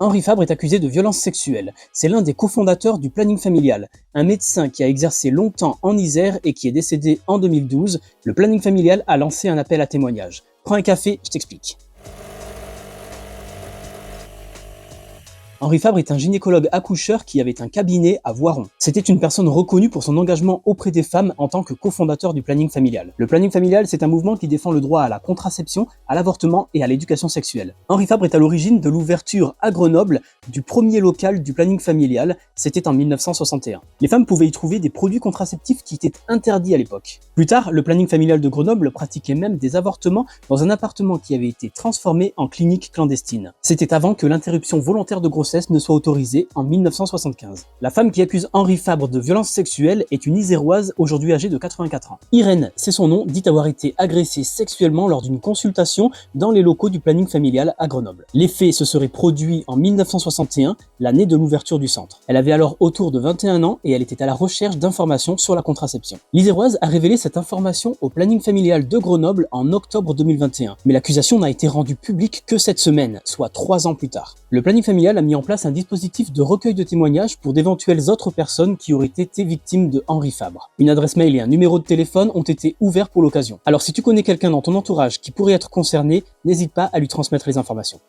Henri Fabre est accusé de violences sexuelles. C'est l'un des cofondateurs du planning familial. Un médecin qui a exercé longtemps en Isère et qui est décédé en 2012, le planning familial a lancé un appel à témoignages. Prends un café, je t'explique. Henri Fabre est un gynécologue accoucheur qui avait un cabinet à Voiron. C'était une personne reconnue pour son engagement auprès des femmes en tant que cofondateur du planning familial. Le planning familial, c'est un mouvement qui défend le droit à la contraception, à l'avortement et à l'éducation sexuelle. Henri Fabre est à l'origine de l'ouverture à Grenoble du premier local du planning familial, c'était en 1961. Les femmes pouvaient y trouver des produits contraceptifs qui étaient interdits à l'époque. Plus tard, le planning familial de Grenoble pratiquait même des avortements dans un appartement qui avait été transformé en clinique clandestine. C'était avant que l'interruption volontaire de grossesse ne soit autorisée en 1975. La femme qui accuse Henri Fabre de violences sexuelles est une Iséroise aujourd'hui âgée de 84 ans. Irène, c'est son nom, dit avoir été agressée sexuellement lors d'une consultation dans les locaux du planning familial à Grenoble. Les faits se seraient produits en 1961, l'année de l'ouverture du centre. Elle avait alors autour de 21 ans et elle était à la recherche d'informations sur la contraception. L'Iséroise a révélé cette information au planning familial de Grenoble en octobre 2021, mais l'accusation n'a été rendue publique que cette semaine, soit 3 ans plus tard. Le planning familial a mis en place un dispositif de recueil de témoignages pour d'éventuelles autres personnes qui auraient été victimes de Henri Fabre. Une adresse mail et un numéro de téléphone ont été ouverts pour l'occasion. Alors si tu connais quelqu'un dans ton entourage qui pourrait être concerné, n'hésite pas à lui transmettre les informations.